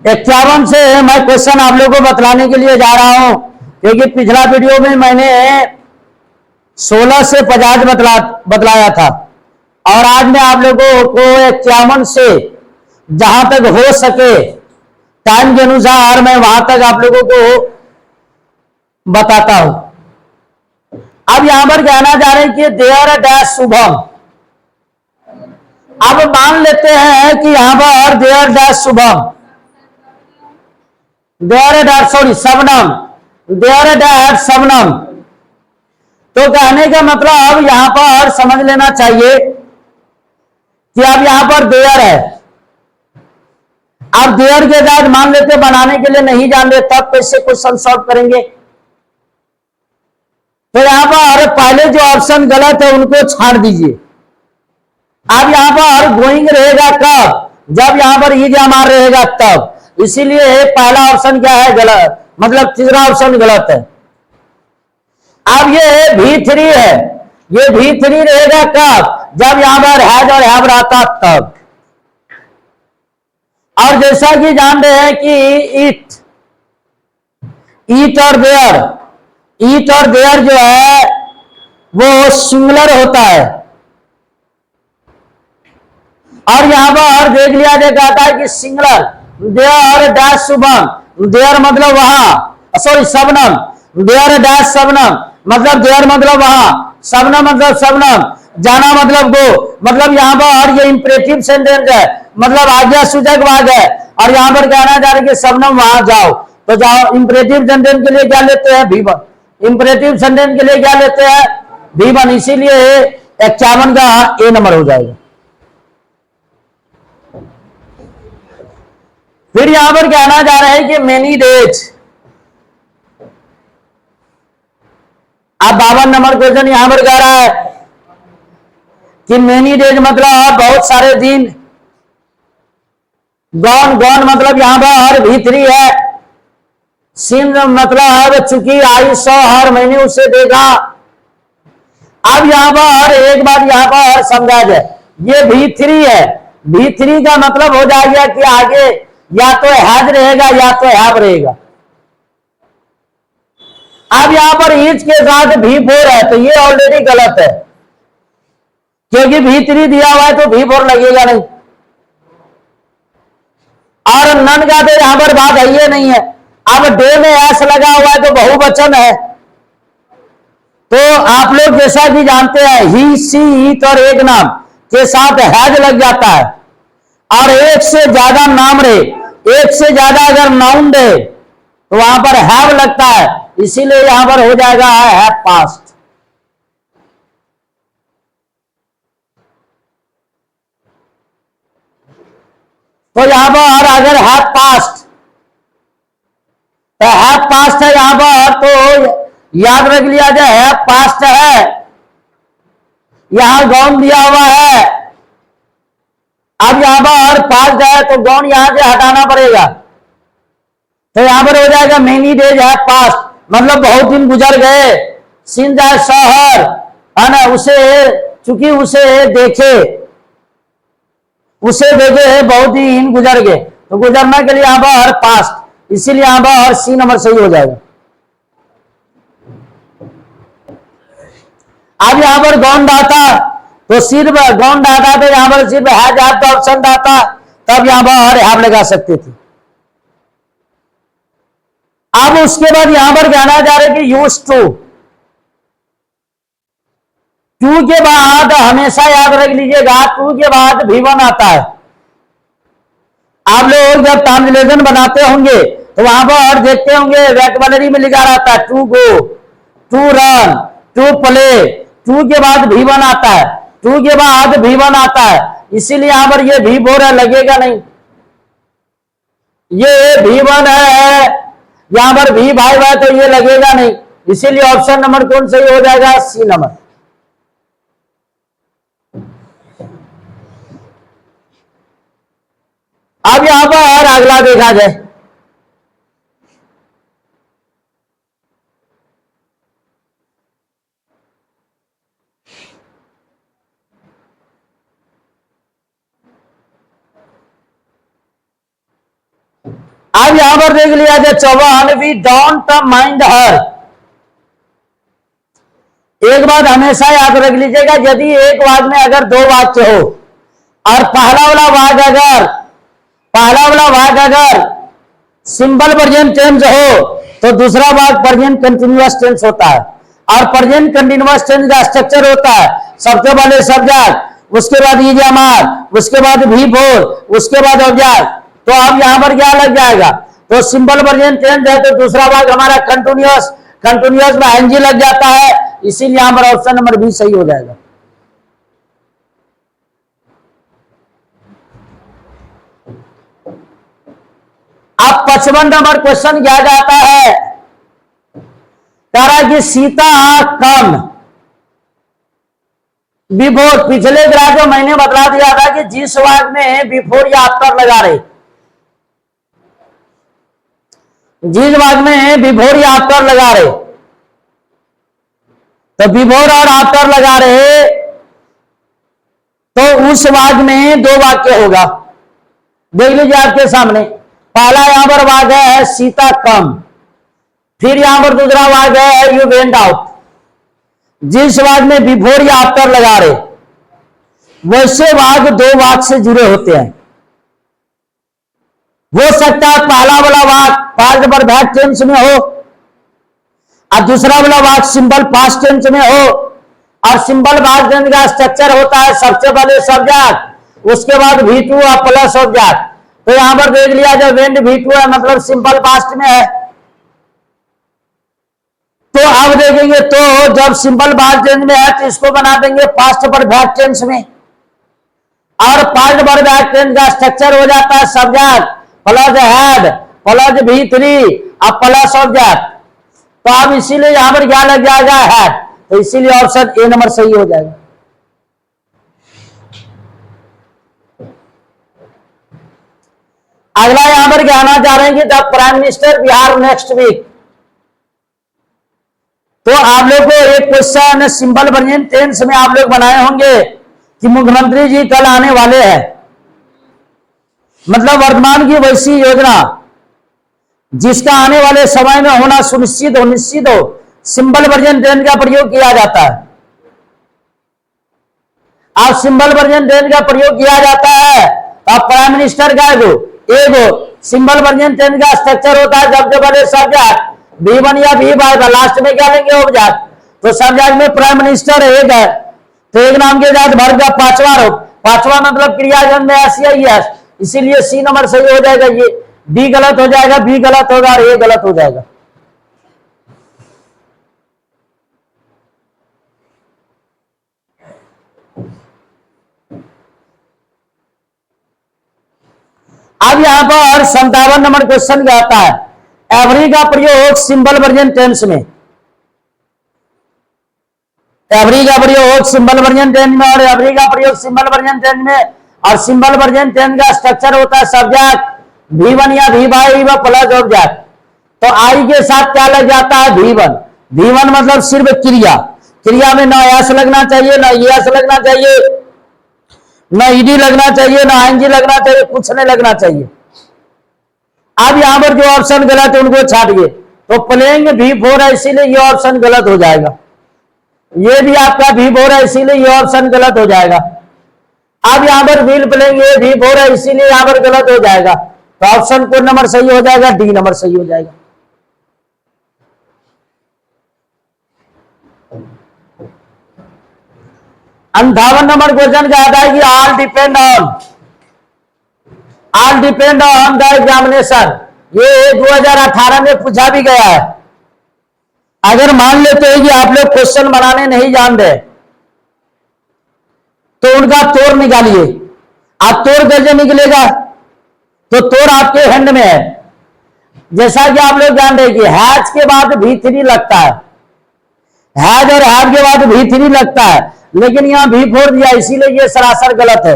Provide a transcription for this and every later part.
51 से मैं क्वेश्चन आप लोगों को बतलाने के लिए जा रहा हूं, क्योंकि पिछला वीडियो में मैंने 16 से 50 बतलाया था, और आज मैं आप लोगों को 51 से जहां तक हो सके टाइम के अनुसार मैं वहां तक आप लोगों को बताता हूं। अब यहां पर कहना जा रहे हैं कि देयर डैश शुभम। अब मान लेते हैं कि यहां पर there dash Shubham, there dash sorry Shabnam, there dash Shabnam. तो कहने का मतलब यहां पर समझ लेना चाहिए कि अब यहां पर देयर है। अब देयर के बाद मान लेते बनाने के लिए नहीं जान रहे, तब कैसे क्वेश्चन सॉल्व करेंगे? तो यहां पर पहले जो ऑप्शन गलत है उनको छाड़ दीजिए। अब यहां पर गोइंग रहेगा कब? जब यहां पर ई जमार रहेगा तब। इसीलिए पहला ऑप्शन क्या है? गलत, मतलब तीसरा ऑप्शन गलत है। अब ये V3 है, ये V3 रहेगा कब? जब यहां पर हैज और हैव रहता तब। और जैसा कि जान रहे हैं कि ईट और देयर, ईट और देयर जो है वो सिंगुलर होता है। और यहां पर देख लिया जाता है कि singular there dash Shubham, there मतलब वहां, sorry Shabnam, there dash Shabnam मतलब देयर मतलब वहां, शबनम मतलब शबनम, जाना मतलब गो, मतलब यहां पर ये इंपरेटिव सेंटेंस है, मतलब आज्ञा सूचक वाक्य है। और यहां पर कहना जा रहा है कि शबनम वहां जाओ, तो जाओ। इंपरेटिव सेंटेंस के लिए क्या लेते हैं? V1। इंपरेटिव सेंटेंस के लिए क्या लेते हैं? V1। इसीलिए 51 का ए नंबर हो जाएगा। फिर यहां पर कहना जा रहा है कि मेनी डेज। अब 52 नंबर क्वेश्चन यहां पर कह रहा है कि मेनी डेज मतलब बहुत सारे दिन। गॉन, गॉन मतलब यहां पर V3 है। सिन मतलब चूंकि आई सौ हर महीने उसे देखा। अब यहां पर एक बात यहां पर समझा जाए, ये V3 है, V3 का मतलब हो जाएगा कि आगे या तो हैज रहेगा या तो हैव रहेगा। अब यहां पर ईच के साथ V4 है, तो ये ऑलरेडी गलत है, क्योंकि V3 दिया हुआ है तो V4 लगेगा नहीं। और नन का तो यहां पर बात है ये नहीं है। अब डे में एस लगा हुआ है तो बहुवचन है, तो आप लोग जैसा कि जानते हैं ही, सी, ईट और एक नाम के साथ हैज लग जाता है। और एक से ज्यादा नाम रहे, एक से ज्यादा अगर नाउन रहे तो वहां पर हैव लगता है, इसीलिए यहां पर हो जाएगा हैव पास्ट। तो यहां पर अगर हैव पास्ट, तो हैव पास्ट है यहां पर, तो याद रख लिया जाए हैव पास्ट है। यहां गॉन दिया हुआ है, अब यहां पर पास्ट है तो गॉन यहां से हटाना पड़ेगा, तो यहां पर हो जाएगा मेनी डेज हैव पास्ट, मतलब बहुत दिन गुजर गए। सिंस आई सॉ हर, है ना, उसे चूंकि उसे देखे, उसे देखे बहुत दिन गुजर गए, तो गुजरना के लिए यहां पर हर पास्ट, इसीलिए यहां पर हर सी नंबर सही हो जाएगा। अब यहां पर गॉन डाटा, तो सिर्फ गॉन डाटा, तो यहां पर सिर्फ हैज हैव का ऑप्शन डाटा, तब यहां पर हर हैव लगा सकते थे। अब उसके बाद यहां पर कहना जा रहा है कि यूज टू के बाद हमेशा याद रख लीजिएगा, टू के बाद V1 आता है। आप लोग जब ट्रांसलेशन बनाते होंगे तो वहां पर देखते होंगे वोकैबुलरी में लिखा रहता है to go, to run, to play. To के बाद V1 आता है, टू के बाद V1 आता है, इसीलिए यहां पर ये V4 है, लगेगा नहीं। ये V1 है, यहां पर V5 है, तो ये लगेगा नहीं, इसीलिए ऑप्शन नंबर कौन सही हो जाएगा? C number. अब यहां पर अगला देखा जाए, अब यहां पर देख लिया जाए 54, वी डोंट माइंड हर। एक बात हमेशा याद रख लीजिएगा, यदि एक वाक्य में अगर दो वाक्य हो और पहला वाला वाक्य अगर सिंपल प्रेजेंट टेंस हो तो दूसरा वाक्य प्रेजेंट कंटिन्यूअस टेंस होता है। और प्रेजेंट कंटिन्यूअस टेंस का स्ट्रक्चर होता है सबसे पहले सब्जेक्ट, उसके बाद ईजामार, उसके बाद V4, उसके बाद ऑब्जेक्ट। तो अब यहां पर क्या लग जाएगा, तो सिंपल प्रेजेंट टेंस है तो दूसरा वाक्य हमारा कंटिन्यूअस में एनजी लग जाता है, इसीलिए यहां पर ऑप्शन नंबर बी सही हो जाएगा। अब 55 नंबर क्वेश्चन किया जाता है, कह रहा है कि सीता कम बिफोर। पिछले ग्राफ में मैंने बता दिया था कि जिस वाक्य में बिफोर या आफ्टर लगा रहे, जिस वाक्य में बिफोर या आफ्टर लगा रहे, तो बिफोर और आफ्टर लगा रहे तो उस वाक्य में दो वाक्य होगा। देख लीजिए आपके सामने, पहला यहां पर वाक्य है सीता कम, फिर यहां पर दूसरा वाक्य है यू वेंट आउट। जिस वाक्य में बिफोर या आफ्टर लगा रहे वैसे वाक्य दो वाक्य से जुड़े होते हैं। हो सकता है पहला वाला वाक्य पास्ट परफेक्ट टेंस में हो और दूसरा वाला वाक्य सिंपल पास्ट टेंस में हो। और सिंपल पास्ट टेंस का स्ट्रक्चर होता है सबसे पहले सब्जेक्ट, उसके बाद V2 और प्लस ऑब्जेक्ट। तो यहां पर देख लिया जब वेंट V2 है मतलब सिंपल पास्ट में है। तो अब देखेंगे तो जब सिंपल पास्ट टेंस में है तो इसको बना देंगे पास्ट परफेक्ट टेंस में। और पास्ट परफेक्ट टेंस का स्ट्रक्चर हो जाता है subject plus head plus V3 और प्लस ऑब्जेक्ट। तो अब इसीलिए यहां पर क्या लग जाएगा हेड, तो इसीलिए ऑप्शन ए नंबर सही हो जाएगा। अगला यहां पर कहना चाह रहे हैं कि the prime minister Bihar next week. तो आप लोग को एक क्वेश्चन सिंपल प्रेजेंट टेंस में आप लोग बनाए होंगे कि मुख्यमंत्री जी कल आने वाले हैं, मतलब वर्तमान की वैसी योजना जिसका आने वाले समय में होना सुनिश्चित हो, निश्चित हो, सिंपल प्रेजेंट टेंस का प्रयोग किया जाता है। आप सिंपल प्रेजेंट टेंस का प्रयोग किया जाता है आप प्राइम मिनिस्टर का एगो सिंपल प्रेजेंट टेंस का स्ट्रक्चर होता है सबसे पहले सब्जेक्ट V1 या V5, लास्ट में क्या लेंगे ऑब्जेक्ट। तो सब्जेक्ट में प्राइम मिनिस्टर एक है तो एक नाम के साथ वर्ब का पांचवा मतलब क्रियाजन में SEIS, इसीलिए सी नंबर सही हो जाएगा। ये डी गलत हो जाएगा, बी गलत होगा और ए गलत हो जाएगा। अब यहां पर 57 नंबर क्वेश्चन क्या आता है, एवरी का प्रयोग सिंपल प्रेजेंट टेंस में, एवरी का प्रयोग सिंपल प्रेजेंट टेंस में और एवरी का प्रयोग सिंपल प्रेजेंट टेंस में। और सिंपल प्रेजेंट टेंस का स्ट्रक्चर होता है सब्जेक्ट V1 या V5 प्लस ऑब्जेक्ट। तो आई के साथ क्या लग जाता है V1 मतलब सिर्फ क्रिया में ना एस लगना चाहिए, ना एस लगना चाहिए, ना ईडी लगना चाहिए, ना आईएनजी लगना चाहिए, कुछ नहीं लगना चाहिए। अब यहां पर जो ऑप्शन गलत है उनको छाटिए, तो प्लेइंग V4 है इसीलिए ये ऑप्शन गलत हो जाएगा। ये भी आपका V4 है इसीलिए ये ऑप्शन गलत हो जाएगा। अब यहां पर व्हील प्लेइंग ये V4 है इसीलिए यहां पर गलत हो जाएगा। तो ऑप्शन कोड नंबर सही हो जाएगा, डी नंबर सही हो जाएगा। अंठावन नंबर क्वेश्चन क्या आता है कि all depend on the examination. ये 2018 में पूछा भी गया है। अगर मान लेते हैं कि आप लोग क्वेश्चन बनाने नहीं जानते तो उनका तोड़ निकालिए। आप तोड़ कैसे निकलेगा, तो तोड़ आपके हैंड में है। जैसा कि आप लोग जानते हैं कि हैज के बाद V3 लगता है, हैज और हैव के बाद V3 लगता है, लेकिन यहां V4 दिया इसीलिए ये सरासर गलत है।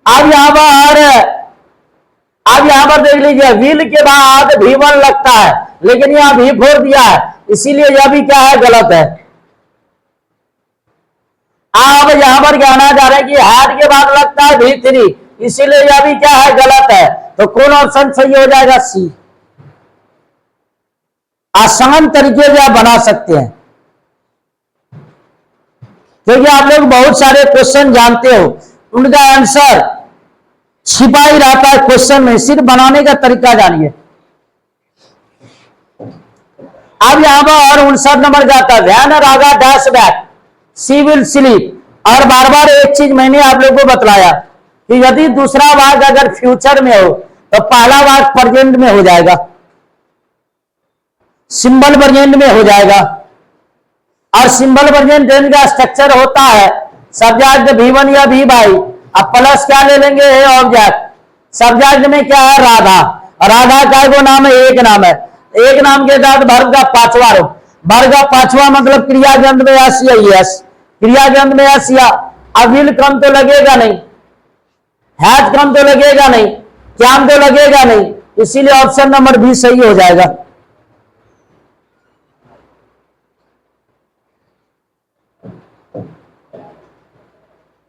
अब यहां पर देख लीजिए व्हील के बाद V1 लगता है लेकिन यहां V4 दिया है, इसीलिए यह भी क्या है गलत है। आप यहां पर कहना चाह रहे हैं कि हैड के बाद लगता है V3, इसीलिए यह भी क्या है, गलत है। तो कौन ऑप्शन सही हो जाएगा, सी। आसान तरीके से आप बना सकते हैं, क्योंकि आप लोग बहुत सारे क्वेश्चन जानते हो, उनका आंसर छिपा ही रहता है क्वेश्चन में, सिर्फ बनाने का तरीका जानिए। अब यहां पर 59 नंबर का आता है, ध्यान रागा dash back see will sleep. और बार बार एक चीज मैंने आप लोगों को बतलाया कि यदि दूसरा वाक्य अगर फ्यूचर में हो तो पहला वाक्य प्रेजेंट में हो जाएगा, सिंबल प्रेजेंट में हो जाएगा। और सिंबल प्रेजेंट टेंस का स्ट्रक्चर होता है सब्जेक्ट V1 या V2। अब प्लस क्या ले लेंगे, ऑब्जेक्ट। सब्जेक्ट में क्या है, राधा। राधा का वो नाम है, एक नाम है। एक नाम के साथ वर्ग का पांचवा रूप, वर्ग का पांचवा मतलब क्रिया गंध में यस या यस, क्रिया गंध में यस या। अब विल क्रम तो लगेगा नहीं, हैज क्रम तो लगेगा नहीं, क्याम तो लगेगा नहीं, इसीलिए ऑप्शन नंबर बी सही हो जाएगा।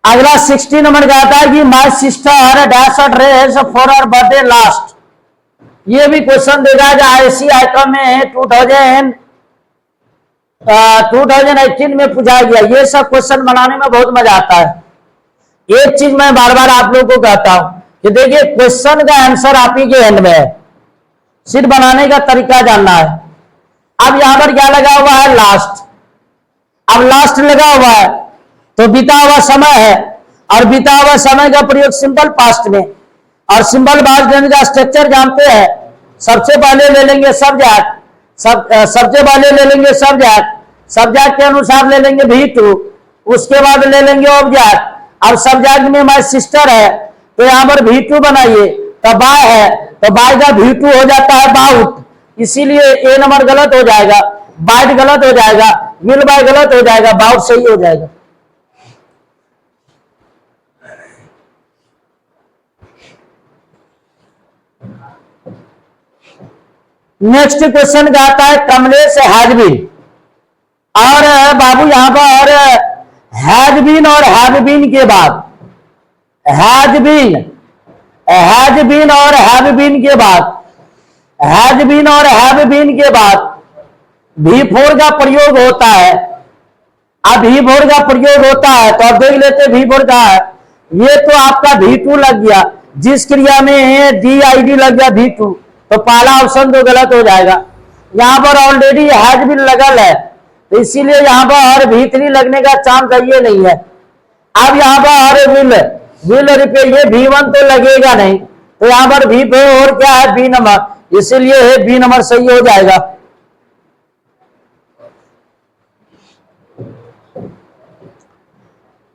अगला 60 नंबर का आता है कि my sister dash dress for her birthday last. ये भी क्वेश्चन देखा जाए IC आइटम में 2018 में पूछा गया। ये सब क्वेश्चन बनाने में बहुत मजा आता है। एक चीज मैं बार बार आप लोगों को कहता हूं कि देखिए क्वेश्चन का आंसर आप ही के एंड में है, सिर्फ बनाने का तरीका जानना है। अब यहां पर क्या लगा हुआ है, लास्ट। अब लास्ट लगा हुआ है तो बीता हुआ समय है, और बीता हुआ समय का प्रयोग सिंपल पास्ट में। और सिंपल पास्ट टेंस का स्ट्रक्चर जानते हैं, सबसे पहले ले लेंगे सब्जेक्ट, सबसे पहले ले लेंगे सब्जेक्ट, सब्जेक्ट के अनुसार ले लेंगे V2, उसके बाद ले लेंगे ऑब्जेक्ट। अब सब्जेक्ट में माय सिस्टर है तो यहां पर V2 बनाइए, तो बाय है तो बाय का V2 हो जाता है बाउट, इसीलिए ए नंबर गलत हो जाएगा, बाइट गलत हो जाएगा, विल बाय गलत हो जाएगा, बाउट सही हो जाएगा। नेक्स्ट क्वेश्चन का आता है कमलेश हैज बीन। और बाबू यहां पर हैज बीन और हैव बीन के बाद, हैज बीन और हैव बीन के बाद, हैज बीन और हैव बीन के बाद V4 का प्रयोग होता है। अब V4 का प्रयोग होता है तो आप देख लेते V4 का है, ये तो आपका V2 लग गया, जिस क्रिया में DID लग गया V2, तो पहला ऑप्शन तो गलत हो जाएगा। यहां पर ऑलरेडी हैज बीन लगल है, तो इसीलिए यहां पर V3 लगने का चांस ये नहीं है। अब यहां पर विल रिपीट, ये V1 तो लगेगा नहीं, तो यहां पर V4 और क्या है, बी नंबर, इसीलिए बी नंबर सही हो जाएगा।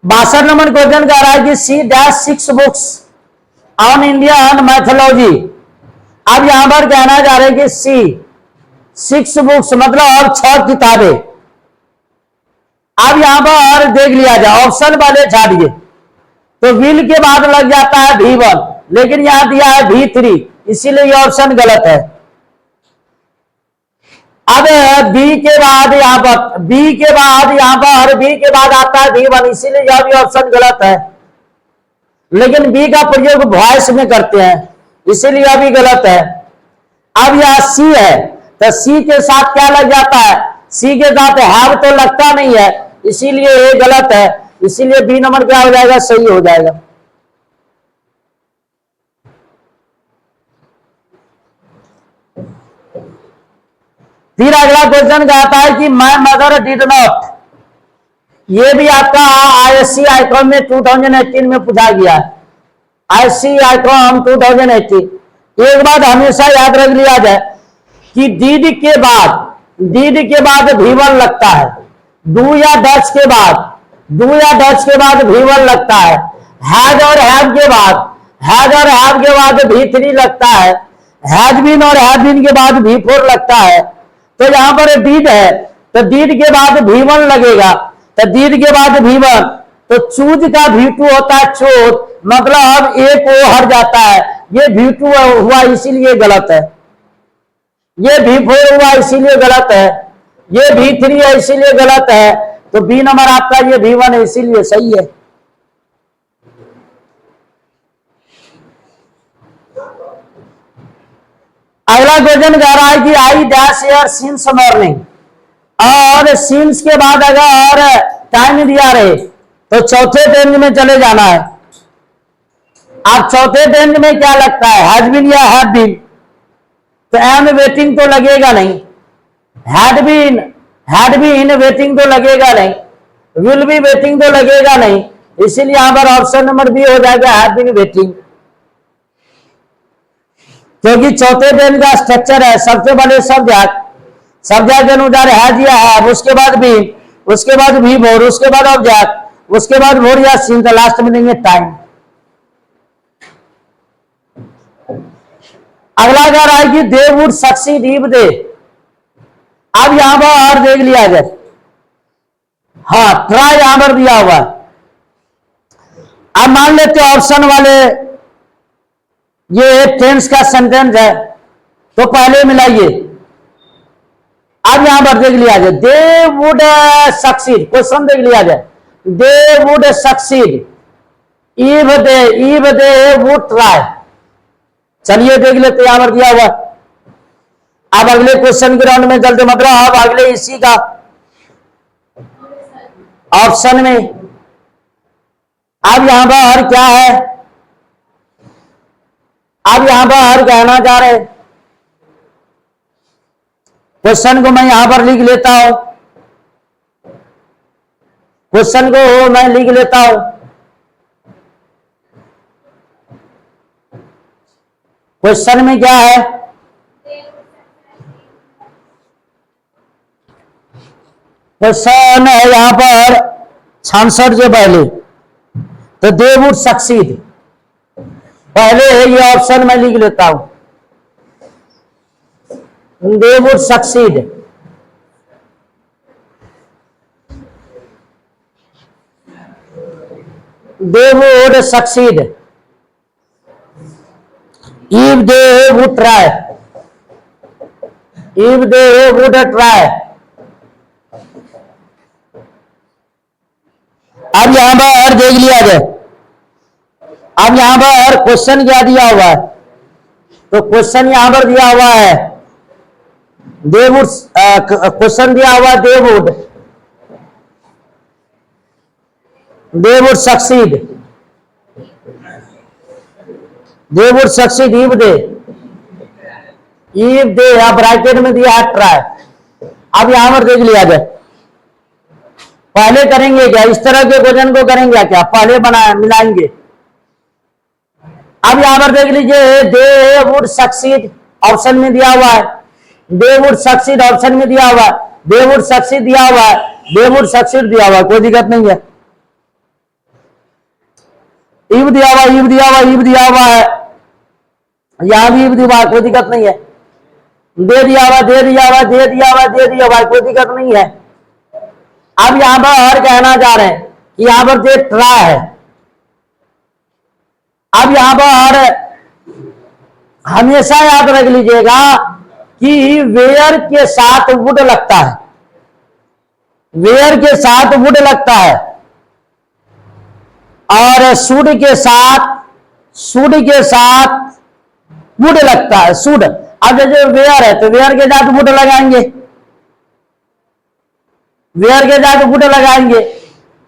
बासठ नंबर क्वेश्चन कह रहा है कि C dash 6 books on Indian mythology. अब यहां पर कहना चाह रहे हैं कि सी 6 बुक्स मतलब और 6 किताबें। अब यहां पर देख लिया जाए, ऑप्शन वाले छाड़िए, तो विल के बाद लग जाता है V1, लेकिन यहां दिया है V3, इसीलिए यह ऑप्शन गलत है। अब बी के बाद यहां पर बी के बाद आता है V1, इसीलिए यह भी ऑप्शन गलत है। लेकिन बी का प्रयोग वॉइस में करते हैं, इसीलिए यह भी गलत है। अब यह सी है तो सी के साथ क्या लग जाता है, सी के साथ हैव तो लगता नहीं है, इसीलिए ये गलत है, इसीलिए बी नंबर क्या हो जाएगा, सही हो जाएगा। फिर अगला क्वेश्चन कहता है कि माय मदर डिड नॉट। ये भी आपका ISC आइकॉन में 2018 में पूछा गया है, ISC आइकॉन 2018। एक बात हमेशा याद रख लिया जाए कि डीड के बाद V1 लगता है, डू या डच के बाद V1 लगता है, हैज और हैव के बाद V3 लगता है, हैज बीन और हैव बीन के बाद V4 लगता है। तो यहां पर डीड है तो डीड के बाद V1 लगेगा, तो डीड के बाद V1, तो चूज का V2 होता है चूज, मतलब ए को हट जाता है, ये V2 हुआ इसीलिए गलत है, ये V4 हुआ इसीलिए गलत है, ये V3 है इसीलिए गलत है, तो बी नंबर आपका ये V1 है इसीलिए सही है। अगला क्वेश्चन कह रहा है कि I dash air since morning, और सिंस के बाद अगर टाइम दिया रहे तो चौथे टेंस में चले जाना है। आप चौथे टेंस में क्या लगता है, हैज बीन या हैव बीन, तो एम वेटिंग तो लगेगा नहीं, हैड बीन वेटिंग तो लगेगा नहीं, विल बी वेटिंग तो लगेगा नहीं, इसीलिए यहां पर ऑप्शन नंबर बी हो जाएगा हैव बीन वेटिंग। क्योंकि चौथे टेंस का स्ट्रक्चर है, सबसे पहले सब्जेक्ट के अनुसार हैज या हैव, उसके बाद बी, उसके बाद भी मोर, उसके बाद ऑब्जेक्ट, उसके बाद मोर या सीन, तो लास्ट में देंगे टाइम। अगला कह रहा है कि they would succeed if they, अब यहां पर और देख लिया जाए, हाँ ट्राई यहां पर दिया हुआ है। अब मान लेते ऑप्शन वाले ये टेंस का सेंटेंस है, तो पहले मिलाइए। अब यहां पर देख लिया जाए, दे वुड सक्सीड, क्वेश्चन देख लिया जाए, they would succeed if they would try. चलिए देख लेते, यहां पर दिया हुआ। अब अगले क्वेश्चन के राउंड में चलते, मतलब अब अगले इसी का ऑप्शन में। अब यहां पर क्या है, अब यहां पर कहना चाह रहे, क्वेश्चन को मैं यहां पर लिख लेता हूं, क्वेश्चन को मैं लिख लेता हूं। क्वेश्चन में क्या है, क्वेश्चन है यहां पर 66 जो पहले, तो दे वुड सक्सीड, पहले ये ऑप्शन मैं लिख लेता हूं, they would succeed, they would succeed if they would try, if they would try। अब यहां पर देख लिया जाए, अब यहां पर क्वेश्चन क्या दिया हुआ है, तो क्वेश्चन यहां पर दिया हुआ है दे वुड, क्वेश्चन दिया हुआ they would succeed, they would succeed if they, आप ब्रैकेट में दिया है ट्राई। अब यहां पर देख लिया जाए, पहले करेंगे क्या, इस तरह के क्वेश्चन को करेंगे क्या, पहले बनाए मिलाएंगे। अब यहां पर देख लीजिए, दे वुड सक्सीड ऑप्शन में दिया हुआ है, दे वुड सक्सीड ऑप्शन में दिया हुआ है, दे वुड सक्सीड दिया हुआ है, दे वुड सक्सीड दिया हुआ है, कोई दिक्कत नहीं है। इफ दिया हुआ, इफ दिया हुआ, इफ दिया हुआ है, यहां भी इफ दिया हुआ, कोई दिक्कत नहीं है। दे दिया हुआ, दे दिया हुआ, दे दिया हुआ, दे दिया हुआ, कोई दिक्कत नहीं है। अब यहां पर और कहना चाह रहे हैं कि यहां पर दे ट्राई है। अब यहां पर हमेशा याद रख लीजिएगा कि वेयर के साथ वुड लगता है, वेयर के साथ वुड लगता है, और शुड के साथ वुड लगता है, शुड। अब जैसे वेयर है तो वेयर के साथ वुड लगाएंगे, वेयर के साथ वुड लगाएंगे,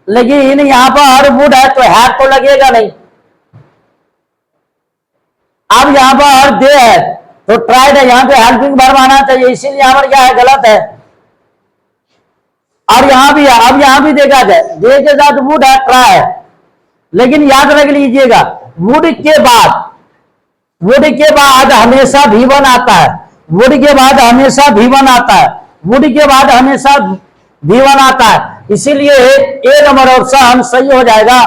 लेकिन यहां पर वुड है तो हैव तो लगेगा नहीं। अब यहां पर दे है तो ट्राइड है, यहां पे हेल्पिंग वर्ब आना चाहिए, इसीलिए यहां पर क्या है, गलत है। और यहां भी है, अब यहां भी देखा जाए, दे के साथ वुड है, ट्राई है, लेकिन याद रख लीजिएगा वुड के बाद हमेशा V1 आता है, वुड के बाद हमेशा V1 आता है, वुड के बाद हमेशा V1 आता है, इसीलिए ए नंबर ऑप्शन सही हो जाएगा,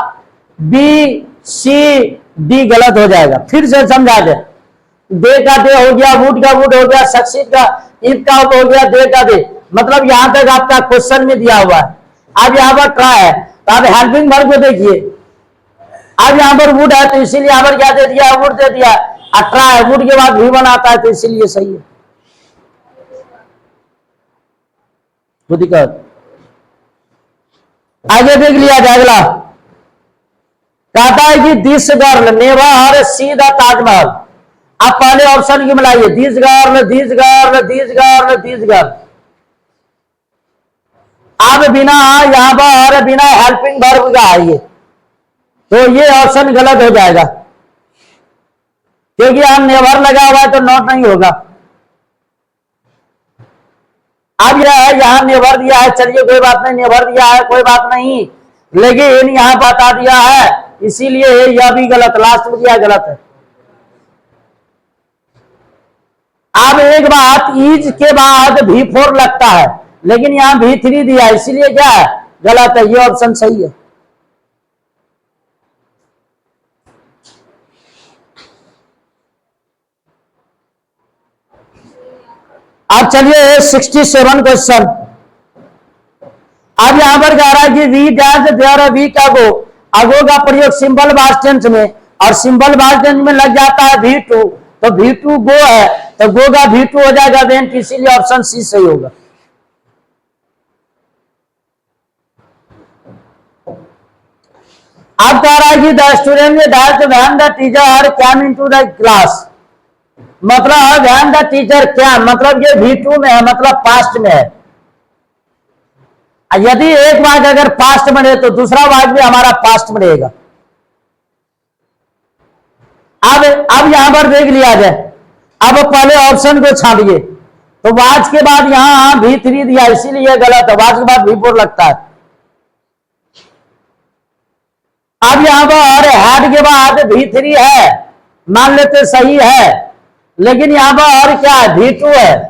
बी सी डी गलत हो जाएगा। फिर से समझा दे, दे का दे हो गया, वुड का वुड हो गया, सक्सीड का इफ का हो गया, दे का दे, मतलब यहां तक आपका क्वेश्चन में दिया हुआ है। अब यहां पर ट्राई है तो आप हेल्पिंग वर्ब को देखिए, अब यहां पर वुड है तो इसीलिए यहां पर क्या दे दिया, वुड दे दिया, ट्राई वुड के बाद V1 आता है तो इसीलिए सही है। तो दिक्कत आगे देख लिया जाए। अगला कहता है कि this girl never see the Taj Mahal, आप पहले ऑप्शन की मिलाइए, this girl, this girl, this girl, this girl. अब बिना यहां पर बिना हेल्पिंग वर्ब का आइए, तो ये ऑप्शन गलत हो जाएगा, क्योंकि यहां नेवर लगा हुआ है तो नॉट नहीं होगा। अब यह है यहां नेवर दिया है, चलिए कोई बात नहीं, नेवर दिया है कोई बात नहीं, लेकिन यहां बता दिया है, इसीलिए यह भी गलत, लास्ट में दिया गलत है। अब एक बात, इज के बाद V4 लगता है, लेकिन यहां V3 दिया है, इसीलिए क्या है, गलत है, ये ऑप्शन सही है। अब चलिए 67 क्वेश्चन। अब यहां पर कह रहा है कि वी डैश देयर वी का गो, अगो का प्रयोग सिंपल पास्ट टेंस में, और सिंपल पास्ट टेंस में लग जाता है V2, तो V2 गो है, तो गो का V2 हो जाएगा देन, इसीलिए ऑप्शन सी सही होगा। अब कह रहा है कि the student dash when the teacher came into the class, मतलब व्हेन द टीचर क्या, मतलब ये V2 में है, मतलब पास्ट में है। यदि एक वाक्य अगर पास्ट में रहे तो दूसरा वाक्य भी हमारा पास्ट में रहेगा। अब यहां पर देख लिया जाए, अब पहले ऑप्शन को छापिए, तो वाज के बाद यहां V3 दिया, इसीलिए गलत है, वाज के बाद V4 लगता है। अब यहां पर हैड के बाद V3 है, मान लेते सही है, लेकिन यहां पर और क्या है, V2 है।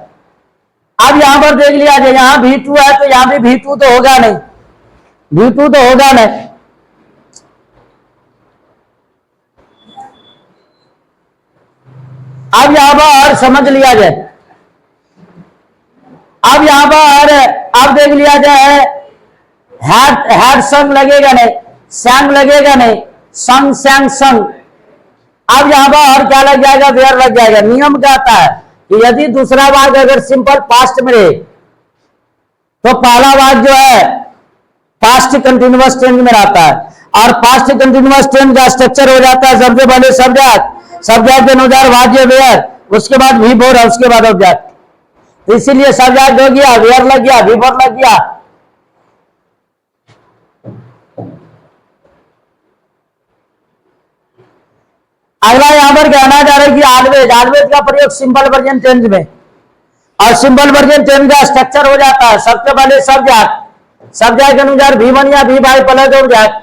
अब यहां पर देख लिया जाए, यहां V2 है तो यहां भी V2 तो होगा नहीं, V2 तो होगा नहीं। अब यहां पर समझ लिया जाए, अब यहां पर अब देख लिया जाए, हैड संग लगेगा नहीं, सैंग लगेगा नहीं, संग सैंग संग। अब यहां पर और क्या लग जाएगा, वेयर लग जाएगा। नियम क्या आता है कि यदि दूसरा वाक्य अगर सिंपल पास्ट में रहे तो पहला वाक्य जो है पास्ट कंटिन्यूअस टेंस में रहता है, और पास्ट कंटिन्यूअस टेंस का स्ट्रक्चर हो जाता है सबसे पहले सब्जेक्ट, सब्जेक्ट के अनुसार वाक्य वेयर, उसके बाद V4 है, उसके बाद ऑब्जेक्ट, तो इसीलिए सब्जेक्ट हो गया, वेयर लग गया, V4 लग गया। अगला यहां पर कहना चाह रहे हैं कि ऑलवेज, ऑलवेज का प्रयोग सिंपल वर्जन टेंस में, और सिंपल वर्जन टेंस का स्ट्रक्चर हो जाता है सबसे पहले सब्जेक्ट, सब्जेक्ट के अनुसार V1 या V5 प्लस ऑब्जेक्ट,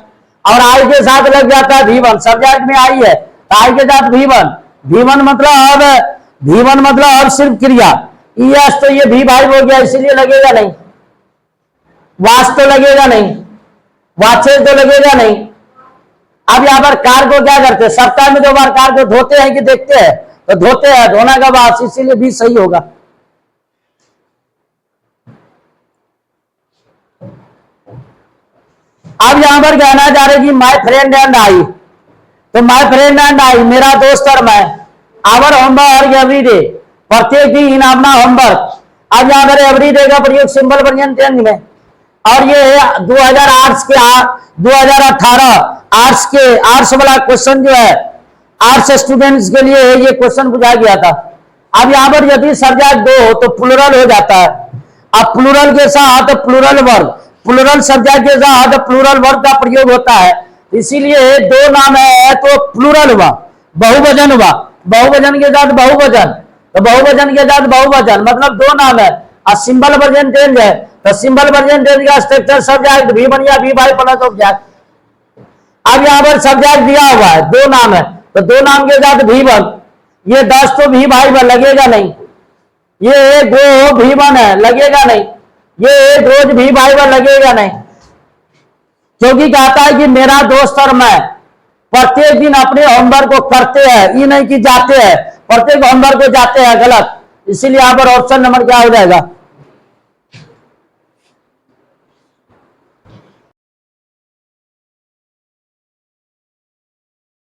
और आई के साथ लग जाता है V1, सब्जेक्ट में आई है तो आई के साथ V1, V1 मतलब अब सिर्फ क्रिया, यस तो ये V5 हो गया, इसीलिए लगेगा नहीं, वास तो लगेगा नहीं, वाचेस तो लगेगा नहीं। अब यहां पर कार को क्या करते हैं, सप्ताह में 2 बार कार को धोते हैं कि देखते हैं, तो धोते हैं, धोना का वास, इसीलिए भी सही होगा। अब यहां पर कहना चाह रहे कि माय फ्रेंड एंड आई, तो माय फ्रेंड एंड आई, मेरा दोस्त और मैं, आवर होमवर्क एवरी डे, प्रत्येक दिन इन अपना होमवर्क। अब यहां पर एवरी डे का प्रयोग सिंपल वर्जन टेंस में, और ये 2008 के 2018 आर्ट्स वाला क्वेश्चन जो है, आर्ट्स स्टूडेंट्स के लिए ये क्वेश्चन पूछा गया था। अब यहां पर यदि सब्जेक्ट 2 हो तो प्लूरल हो जाता है, अब प्लूरल के साथ प्लूरल वर्ब, प्लूरल सब्जेक्ट के साथ प्लूरल वर्ब का प्रयोग होता है, इसीलिए 2 नाम है तो प्लूरल हुआ, बहुवचन हुआ, बहुवचन के साथ बहुवचन, तो बहुवचन के साथ बहुवचन मतलब 2 नाम है, और सिंपल वर्जन टेंस है तो सिंपल वर्जन टेंस का स्ट्रक्चर सब्जेक्ट V1 या V5 प्लस ऑब्जेक्ट। अब यहां पर सब्जेक्ट दिया हुआ है, 2 नाम है तो 2 नाम के साथ V1, ये 10 तो V5 लगेगा नहीं, ये एक गो V1 है लगेगा नहीं, ये एक रोज V5 लगेगा नहीं, क्योंकि कहता है कि मेरा दोस्त और मैं प्रत्येक दिन अपने होमवर्क को करते हैं, ये नहीं कि जाते हैं, प्रत्येक होमवर्क को जाते हैं, गलत, इसीलिए यहां पर ऑप्शन नंबर क्या हो जाएगा,